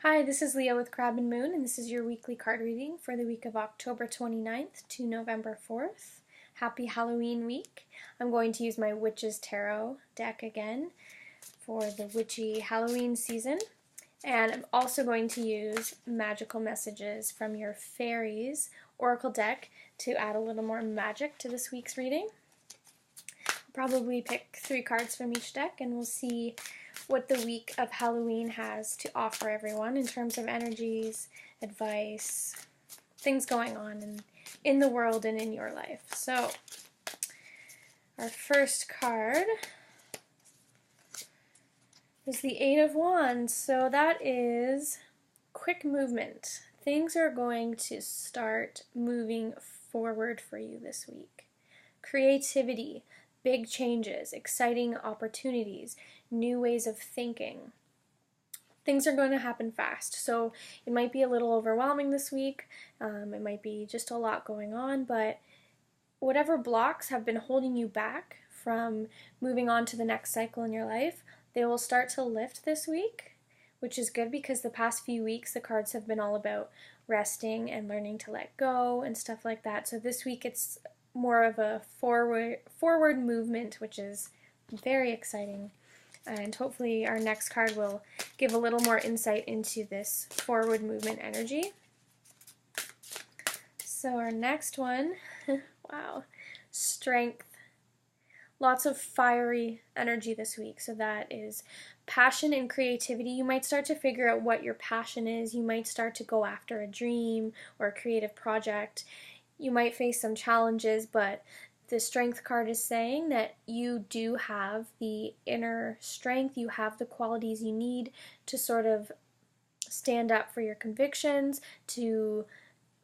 Hi, this is Leah with Crab and Moon, and this is your weekly card reading for the week of October 29th to November 4th. Happy Halloween week. I'm going to use my Witch's Tarot deck again for the witchy Halloween season. And I'm also going to use magical messages from your Fairies Oracle deck to add a little more magic to this week's reading. I'll probably pick 3 cards from each deck, and we'll see what the week of Halloween has to offer everyone in terms of energies, advice, things going on in the world and in your life. So, our first card is the Eight of Wands. So that is quick movement. Things are going to start moving forward for you this week. Creativity, big changes, exciting opportunities, new ways of thinking. Things are going to happen fast, so it might be a little overwhelming this week. It might be just a lot going on, but whatever blocks have been holding you back from moving on to the next cycle in your life, they will start to lift this week, which is good because the past few weeks the cards have been all about resting and learning to let go and stuff like that. So this week it's more of a forward movement, which is very exciting. And hopefully our next card will give a little more insight into this forward movement energy. So our next one, wow, Strength. Lots of fiery energy this week. So that is passion and creativity. You might start to figure out what your passion is. You might start to go after a dream or a creative project. You might face some challenges, but the Strength card is saying that you do have the inner strength, you have the qualities you need to sort of stand up for your convictions, to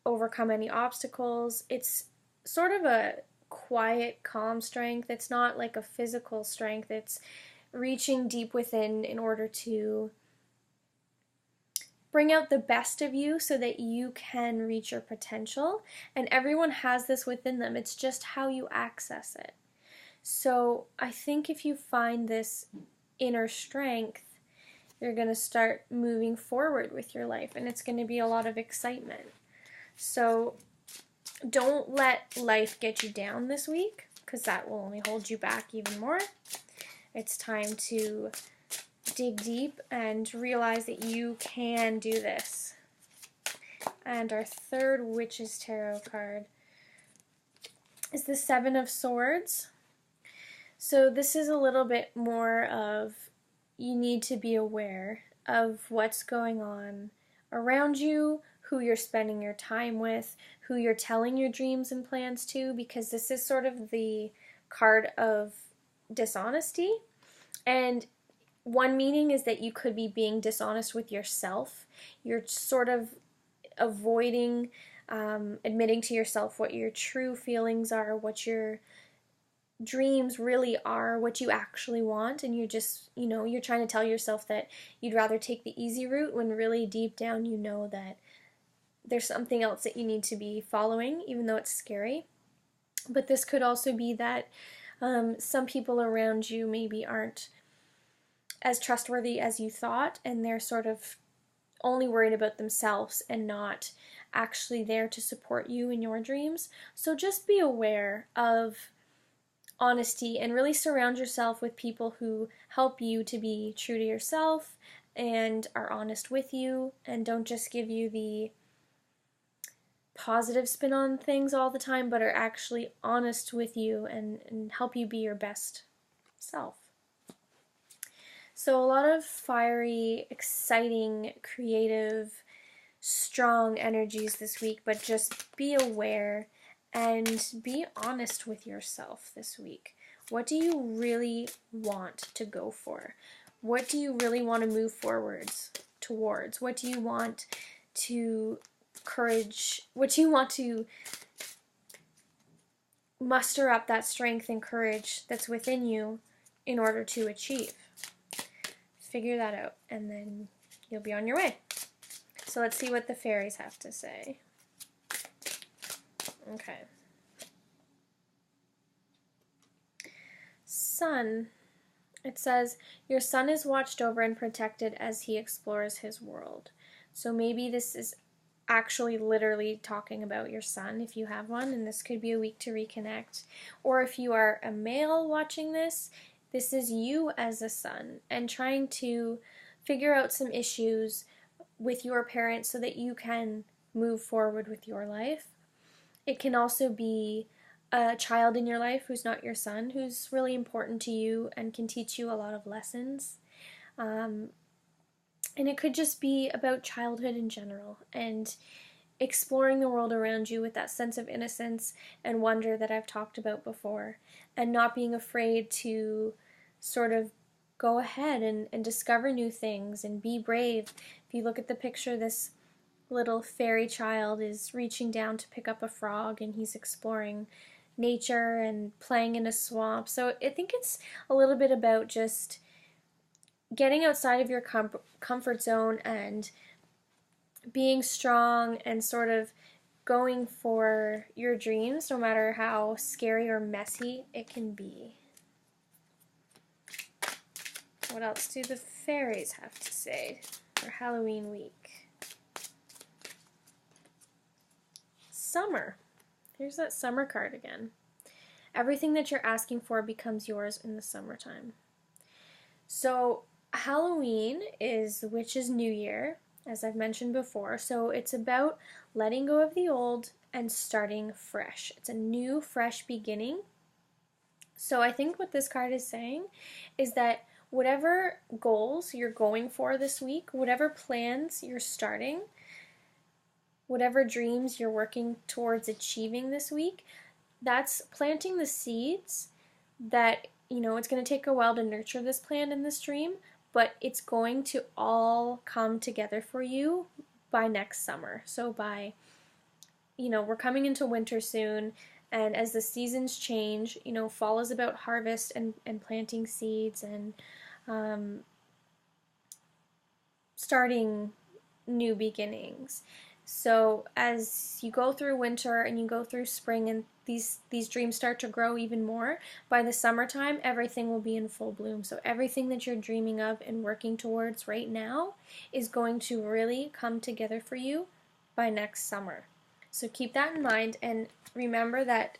overcome any obstacles. It's sort of a quiet, calm strength. It's not like a physical strength. It's reaching deep within in order to bring out the best of you so that you can reach your potential. And everyone has this within them. It's just how you access it. So I think if you find this inner strength, you're going to start moving forward with your life, and it's going to be a lot of excitement. So don't let life get you down this week, because that will only hold you back even more. It's time to dig deep and realize that you can do this. And our third Witch's Tarot card is the Seven of Swords. So this is a little bit more of, you need to be aware of what's going on around you, who you're spending your time with, who you're telling your dreams and plans to, because this is sort of the card of dishonesty. And one meaning is that you could be being dishonest with yourself. You're sort of avoiding admitting to yourself what your true feelings are, what your dreams really are, what you actually want, and you're just, you're trying to tell yourself that you'd rather take the easy route when really deep down you know that there's something else that you need to be following, even though it's scary. But this could also be that some people around you maybe aren't as trustworthy as you thought, and they're sort of only worried about themselves and not actually there to support you in your dreams. So just be aware of honesty and really surround yourself with people who help you to be true to yourself and are honest with you, and don't just give you the positive spin on things all the time, but are actually honest with you and help you be your best self. So a lot of fiery, exciting, creative, strong energies this week, but just be aware and be honest with yourself this week. What do you really want to go for? What do you really want to move forwards towards? What do you want to what do you want to muster up that strength and courage that's within you in order to achieve? Figure that out, and then you'll be on your way. So let's see what the fairies have to say. Okay. Sun. It says, your son is watched over and protected as he explores his world. So maybe this is actually literally talking about your son if you have one, and this could be a week to reconnect. Or if you are a male watching this, this is you as a son and trying to figure out some issues with your parents so that you can move forward with your life. It can also be a child in your life who's not your son, who's really important to you and can teach you a lot of lessons. And it could just be about childhood in general and exploring the world around you with that sense of innocence and wonder that I've talked about before, and not being afraid to sort of go ahead and discover new things and be brave. If you look at the picture, this little fairy child is reaching down to pick up a frog, and he's exploring nature and playing in a swamp. So I think it's a little bit about just getting outside of your comfort zone and being strong and sort of going for your dreams, no matter how scary or messy it can be. What else do the fairies have to say for Halloween week? Summer. Here's that summer card again. Everything that you're asking for becomes yours in the summertime. So Halloween is the witch's new year, as I've mentioned before. So it's about letting go of the old and starting fresh. It's a new, fresh beginning. So I think what this card is saying is that whatever goals you're going for this week, whatever plans you're starting, whatever dreams you're working towards achieving this week, that's planting the seeds that, it's going to take a while to nurture this plan and this dream, but it's going to all come together for you by next summer. So we're coming into winter soon, and as the seasons change, fall is about harvest and planting seeds and starting new beginnings. So as you go through winter and you go through spring and these dreams start to grow even more, by the summertime everything will be in full bloom. So everything that you're dreaming of and working towards right now is going to really come together for you by next summer. So keep that in mind, and remember that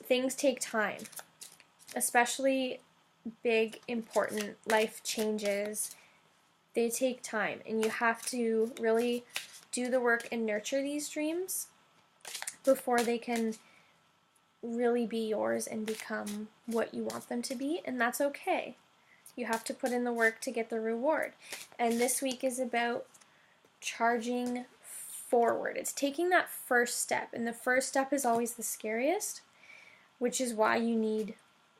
things take time, especially big, important life changes. They take time, and you have to really do the work and nurture these dreams before they can really be yours and become what you want them to be, and that's okay. You have to put in the work to get the reward. And this week is about charging forward. It's taking that first step, and the first step is always the scariest, which is why you need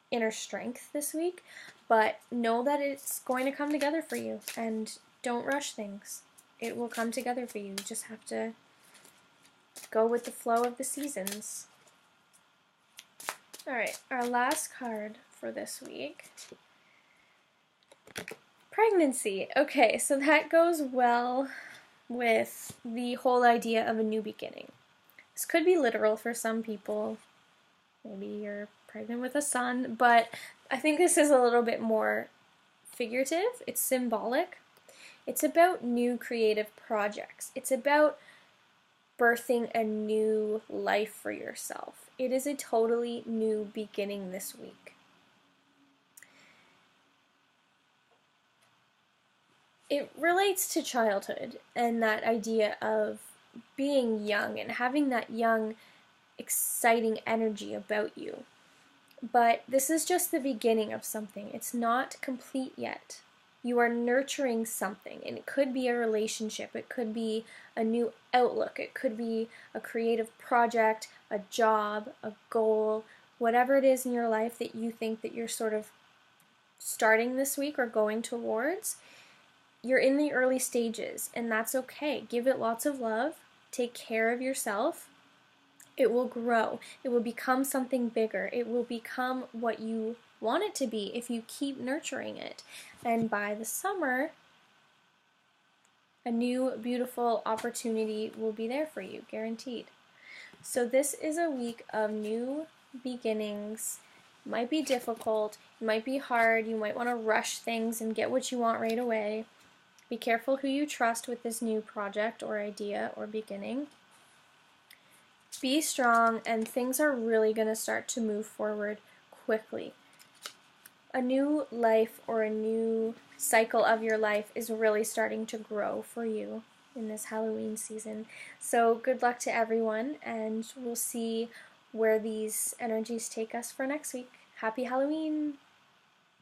inner strength this week. But know that it's going to come together for you, and don't rush things. It will come together for you. You just have to go with the flow of the seasons. Alright, our last card for this week. Pregnancy. Okay, so that goes well with the whole idea of a new beginning. This could be literal for some people. Maybe you're pregnant with a son, but I think this is a little bit more figurative. It's symbolic. It's about new creative projects. It's about birthing a new life for yourself. It is a totally new beginning this week. It relates to childhood and that idea of being young and having that young, exciting energy about you. But this is just the beginning of something. It's not complete yet. You are nurturing something, and it could be a relationship, it could be a new outlook, it could be a creative project, a job, a goal, whatever it is in your life that you think that you're sort of starting this week or going towards. You're in the early stages, and that's okay. Give it lots of love, take care of yourself. It will grow. It will become something bigger. It will become what you want it to be if you keep nurturing it. And by the summer, a new beautiful opportunity will be there for you, guaranteed. So this is a week of new beginnings might be difficult, it might be hard, you might want to rush things and get what you want right away. Be careful who you trust with this new project or idea or beginning. Be strong, and things are really going to start to move forward quickly. A new life or a new cycle of your life is really starting to grow for you in this Halloween season. So good luck to everyone, and we'll see where these energies take us for next week. Happy Halloween!